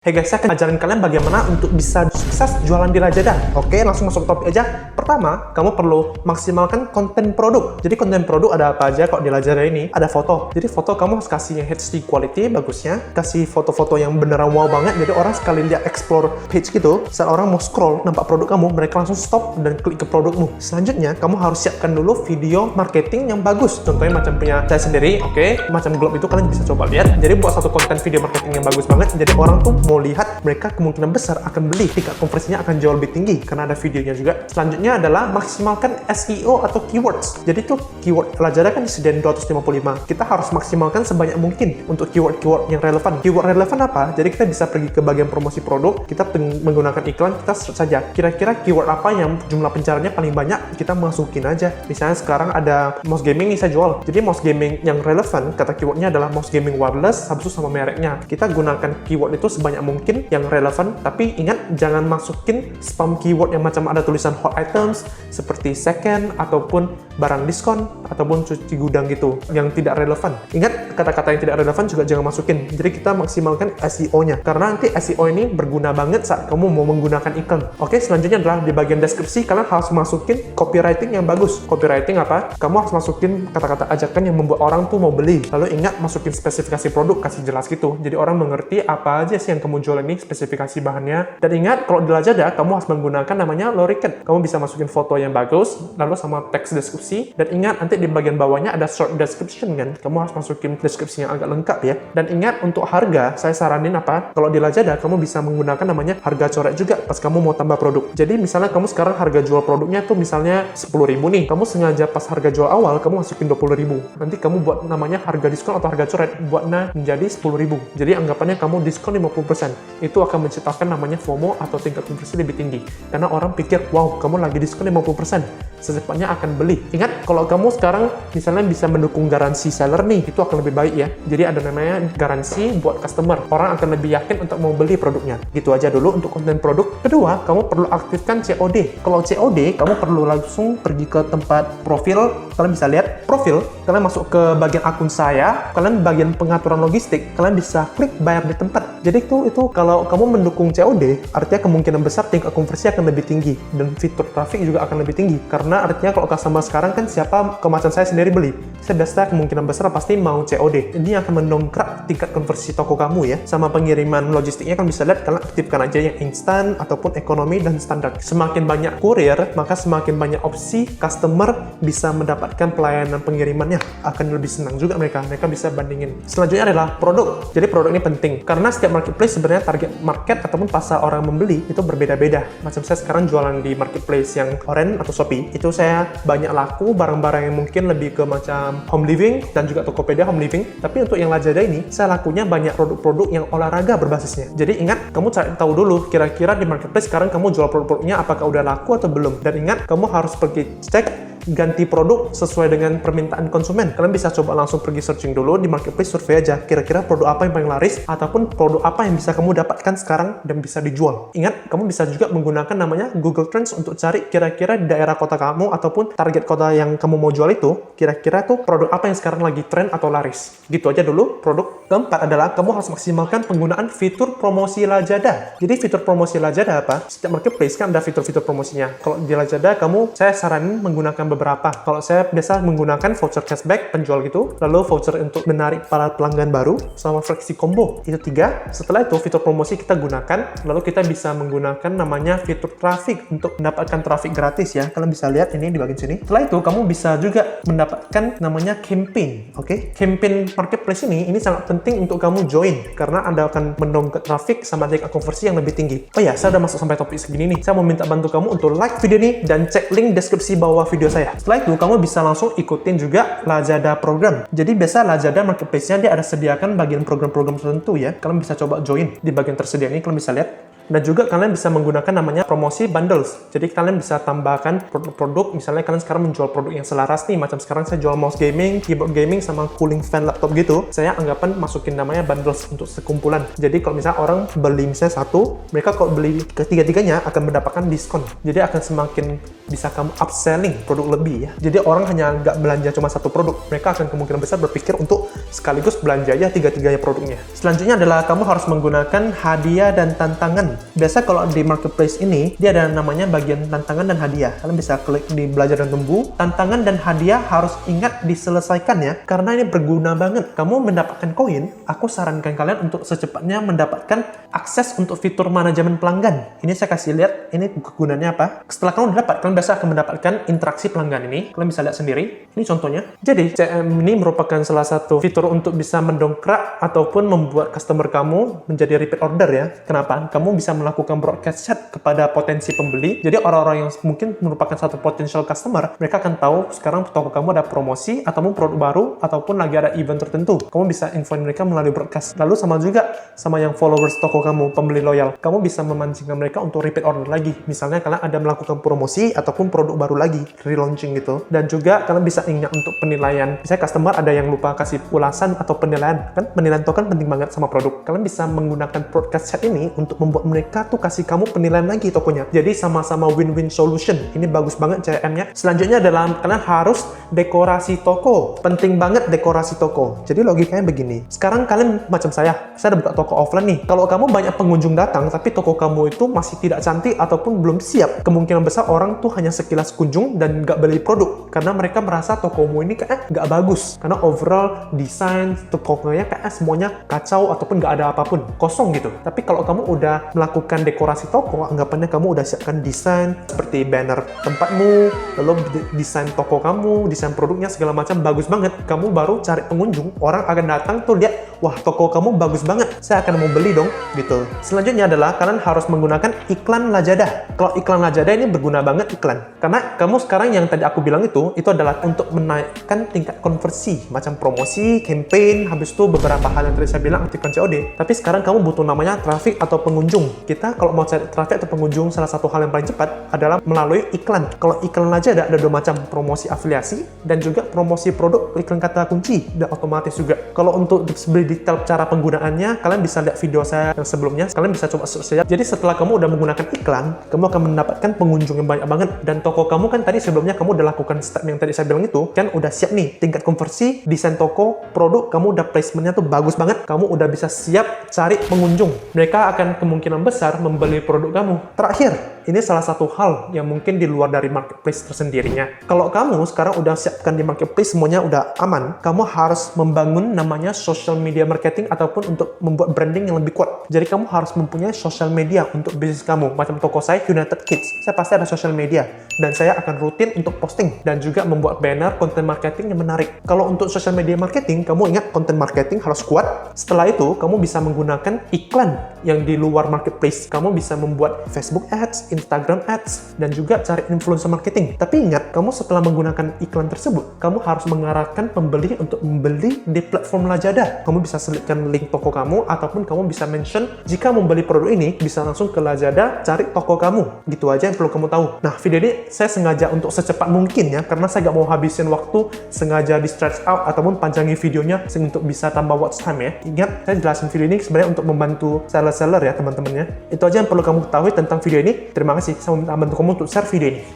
Hey guys, saya akan ajarin kalian bagaimana untuk bisa sukses jualan di Lazada. Oke, langsung masuk ke topik aja. Pertama, kamu perlu maksimalkan konten produk. Jadi konten produk ada apa aja kok di Lazada ini? Ada foto. Jadi foto kamu harus kasih yang HD quality bagusnya. Kasih foto-foto yang beneran wow banget. Jadi orang sekali lihat explore page gitu, saat orang mau scroll, nampak produk kamu, mereka langsung stop dan klik ke produkmu. Selanjutnya, kamu harus siapkan dulu video marketing yang bagus. Contohnya macam punya saya sendiri, oke, macam Globe itu kalian bisa coba lihat. Jadi buat satu konten video marketing yang bagus banget. Jadi orang tuh mau lihat, mereka kemungkinan besar akan beli, tingkat konversinya akan jauh lebih tinggi karena ada videonya juga. Selanjutnya adalah maksimalkan SEO atau keywords. Jadi tuh keyword Lazada kan disediain 255. Kita harus maksimalkan sebanyak mungkin untuk keyword-keyword yang relevan. Keyword relevan apa? Jadi kita bisa pergi ke bagian promosi produk, kita menggunakan iklan, kita search saja. Kira-kira keyword apa yang jumlah pencariannya paling banyak, kita masukin aja. Misalnya sekarang ada mouse gaming nih saya jual. Jadi mouse gaming yang relevan, kata keywordnya adalah mouse gaming wireless, habis itu sama mereknya. Kita gunakan keyword itu sebanyak mungkin yang relevan, tapi ingat jangan masukin spam keyword yang macam ada tulisan hot items seperti second ataupun barang diskon ataupun cuci gudang gitu yang tidak relevan. Ingat kata-kata yang tidak relevan juga jangan masukin. Jadi kita maksimalkan SEO-nya karena nanti SEO ini berguna banget saat kamu mau menggunakan iklan. Oke, selanjutnya adalah di bagian deskripsi kalian harus masukin copywriting yang bagus. Copywriting apa? Kamu harus masukin kata-kata ajakan yang membuat orang tuh mau beli. Lalu ingat masukin spesifikasi produk, kasih jelas gitu. Jadi orang mengerti apa aja sih yang kamu jual ini, spesifikasi bahannya. Dan ingat kalau di Lazada kamu harus menggunakan namanya loriket. Kamu bisa masukin foto yang bagus lalu sama teks deskripsi, dan ingat nanti di bagian bawahnya ada short description kan. Kamu harus masukin deskripsi yang agak lengkap ya. Dan ingat untuk harga, saya saranin apa? Kalau di Lazada kamu bisa menggunakan namanya harga coret juga pas kamu mau tambah produk. Jadi misalnya kamu sekarang harga jual produknya tuh misalnya 10.000 nih. Kamu sengaja pas harga jual awal kamu masukin 20.000. Nanti kamu buat namanya harga diskon atau harga coret, buatnya menjadi 10.000. Jadi anggapannya kamu diskon 50%. Itu akan menciptakan namanya FOMO atau tingkat konversi lebih tinggi. Karena orang pikir, wow, kamu lagi diskon 50%, secepatnya akan beli. Ingat, kalau kamu sekarang misalnya bisa mendukung garansi seller nih, itu akan lebih baik ya. Jadi ada namanya garansi buat customer. Orang akan lebih yakin untuk mau beli produknya. Gitu aja dulu untuk konten produk. Kedua, kamu perlu aktifkan COD. Kalau COD, kamu perlu langsung pergi ke tempat profil. Kalian bisa lihat profil, kalian masuk ke bagian akun saya, kalian bagian pengaturan logistik, kalian bisa klik bayar di tempat. Jadi itu kalau kamu mendukung COD, artinya kemungkinan besar tingkat konversi akan lebih tinggi dan fitur traffic juga akan lebih tinggi. Karena artinya kalau customer sekarang kan siapa kemasan saya sendiri beli, saya biasa kemungkinan besar pasti mau COD. Ini akan mendongkrak tingkat konversi toko kamu ya. Sama pengiriman logistiknya kan bisa lihat, kalian aktifkan aja yang instan ataupun ekonomi dan standar. Semakin banyak kurir, maka semakin banyak opsi customer bisa mendapatkan pelayanan pengirimannya. Akan lebih senang juga mereka bisa bandingin. Selanjutnya adalah produk. Jadi produk ini penting karena setiap marketplace sebenarnya target market ataupun pasar orang membeli itu berbeda-beda. Macam saya sekarang jualan di marketplace yang Oren atau Shopee, itu saya banyak laku barang-barang yang mungkin lebih ke macam home living dan juga Tokopedia home living. Tapi untuk yang Lazada ini, saya lakunya banyak produk-produk yang olahraga berbasisnya. Jadi ingat, kamu cari tahu dulu kira-kira di marketplace sekarang kamu jual produk-produknya apakah udah laku atau belum. Dan ingat, kamu harus pergi cek ganti produk sesuai dengan permintaan konsumen. Kalian bisa coba langsung pergi searching dulu di marketplace, survei aja kira-kira produk apa yang paling laris ataupun produk apa yang bisa kamu dapatkan sekarang dan bisa dijual. Ingat, kamu bisa juga menggunakan namanya Google Trends untuk cari kira-kira di daerah kota kamu ataupun target kota yang kamu mau jual itu, kira-kira tuh produk apa yang sekarang lagi tren atau laris. Gitu aja dulu produk. Keempat adalah kamu harus maksimalkan penggunaan fitur promosi Lazada. Jadi fitur promosi Lazada apa? Setiap marketplace kan ada fitur-fitur promosinya. Kalau di Lazada saya saranin menggunakan beberapa. Kalau saya biasa menggunakan voucher cashback penjual gitu, lalu voucher untuk menarik para pelanggan baru, sama fleksi combo. Itu 3. Setelah itu fitur promosi kita gunakan, lalu kita bisa menggunakan namanya fitur traffic untuk mendapatkan traffic gratis ya. Kalian bisa lihat ini di bagian sini. Setelah itu kamu bisa juga mendapatkan namanya campaign. Oke? Campaign marketplace ini sangat penting untuk kamu join karena Anda akan mendongkrak traffic sama tingkat konversi yang lebih tinggi. Oh ya, saya udah masuk sampai topik segini nih. Saya mau minta bantu kamu untuk like video ini dan cek link deskripsi bawah video saya. Setelah itu, kamu bisa langsung ikutin juga Lazada program. Jadi biasa Lazada marketplace-nya dia ada sediakan bagian program-program tertentu ya. Kalian bisa coba join di bagian tersedia ini, kalian bisa lihat. Dan juga kalian bisa menggunakan namanya promosi bundles. Jadi kalian bisa tambahkan produk-produk, misalnya kalian sekarang menjual produk yang selaras nih, macam sekarang saya jual mouse gaming, keyboard gaming, sama cooling fan laptop gitu. Saya anggapan masukin namanya bundles untuk sekumpulan. Jadi kalau misalnya orang beli misalnya satu, mereka kalau beli ketiga-tiganya akan mendapatkan diskon. Jadi akan semakin bisa kamu upselling produk lebih ya. Jadi orang hanya nggak belanja cuma satu produk, mereka akan kemungkinan besar berpikir untuk sekaligus belanja aja tiga-tiganya produknya. Selanjutnya adalah kamu harus menggunakan hadiah dan tantangan. Biasa kalau di marketplace ini, dia ada namanya bagian tantangan dan hadiah. Kalian bisa klik di belajar dan tumbuh. Tantangan dan hadiah harus ingat diselesaikan ya, karena ini berguna banget. Kamu mendapatkan koin, aku sarankan kalian untuk secepatnya mendapatkan akses untuk fitur manajemen pelanggan. Ini saya kasih lihat, ini kegunaannya apa. Setelah kamu dapat, kalian biasa akan mendapatkan interaksi pelanggan ini. Kalian bisa lihat sendiri. Ini contohnya. Jadi, CM ini merupakan salah satu fitur untuk bisa mendongkrak ataupun membuat customer kamu menjadi repeat order ya. Kenapa? Kamu bisa melakukan broadcast chat kepada potensi pembeli. Jadi, orang-orang yang mungkin merupakan satu potential customer, mereka akan tahu sekarang toko kamu ada promosi ataupun produk baru ataupun lagi ada event tertentu. Kamu bisa infoin mereka melalui broadcast. Lalu sama juga sama yang followers toko kamu, pembeli loyal. Kamu bisa memancingkan mereka untuk repeat order lagi. Misalnya kalian ada melakukan promosi ataupun produk baru lagi, relaunching gitu. Dan juga kalian bisa ingat untuk penilaian. Misalnya customer ada yang lupa kasih ulasan atau penilaian. Kan penilaian itu kan penting banget sama produk. Kalian bisa menggunakan broadcast chat ini untuk membuat mereka tuh kasih kamu penilaian lagi tokonya. Jadi sama-sama win-win solution. Ini bagus banget CRM-nya. Selanjutnya adalah kalian harus dekorasi toko. Penting banget dekorasi toko. Jadi logikanya begini. Sekarang kalian macam saya udah buka toko offline nih. Kalau kamu banyak pengunjung datang, tapi toko kamu itu masih tidak cantik ataupun belum siap, kemungkinan besar orang tuh hanya sekilas kunjung dan nggak beli produk. Karena mereka merasa tokomu ini kayak nggak bagus. Karena overall desain tokonya kayak semuanya kacau ataupun nggak ada apapun. Kosong gitu. Tapi kalau kamu udah melakukan dekorasi toko, anggapannya kamu udah siapkan desain seperti banner tempatmu, lalu desain toko kamu, desain produknya segala macam bagus banget. Kamu baru cari pengunjung, orang akan datang tuh lihat, wah toko kamu bagus banget, saya akan mau beli dong gitu. Selanjutnya adalah kalian harus menggunakan iklan Lazada. Kalau iklan Lazada ini berguna banget iklan, karena kamu sekarang yang tadi aku bilang itu adalah untuk menaikkan tingkat konversi, macam promosi, campaign, habis itu beberapa hal yang tadi saya bilang aktifkan COD. Tapi sekarang kamu butuh namanya traffic atau pengunjung. Kita kalau mau cari traffic atau pengunjung, salah satu hal yang paling cepat adalah melalui iklan. Kalau iklan Lazada ada dua macam, promosi afiliasi dan juga promosi produk iklan kata kunci, dan otomatis juga. Kalau untuk lebih detail cara penggunaannya, kalian bisa lihat video saya yang sebelumnya. Kalian bisa coba search saja. Jadi setelah kamu udah menggunakan iklan, kamu akan mendapatkan pengunjung yang banyak banget. Dan toko kamu kan tadi sebelumnya kamu udah lakukan step yang tadi saya bilang itu, kan udah siap nih tingkat konversi, desain toko, produk, kamu udah placementnya tuh bagus banget. Kamu udah bisa siap cari pengunjung. Mereka akan kemungkinan besar membeli produk kamu. Terakhir, ini salah satu hal yang mungkin di luar dari marketplace tersendirinya. Kalau kamu sekarang udah siapkan di marketplace, semuanya udah aman, kamu harus membangun namanya social media marketing ataupun untuk membuat branding yang lebih kuat. Jadi kamu harus mempunyai social media untuk bisnis kamu. Macam toko saya, United Kids, saya pasti ada social media. Dan saya akan rutin untuk posting dan juga membuat banner, konten marketing yang menarik. Kalau untuk social media marketing, kamu ingat konten marketing harus kuat. Setelah itu, kamu bisa menggunakan iklan yang di luar marketplace. Kamu bisa membuat Facebook Ads, Instagram Ads, dan juga cari influencer marketing. Tapi ingat, kamu setelah menggunakan iklan tersebut, kamu harus mengarahkan pembeli untuk membeli di platform Lazada. Kamu bisa selipkan link toko kamu, ataupun kamu bisa mention, jika membeli produk ini, bisa langsung ke Lazada, cari toko kamu. Gitu aja yang perlu kamu tahu. Nah, video ini saya sengaja untuk secepat mungkin ya, karena saya nggak mau habisin waktu, sengaja di stretch out, ataupun panjangi videonya, untuk bisa tambah watch time ya. Ingat, saya jelasin video ini sebenarnya untuk membantu seller-seller ya, teman-temannya. Itu aja yang perlu kamu ketahui tentang video ini. Terima kasih, saya minta bantu kamu untuk share video ini.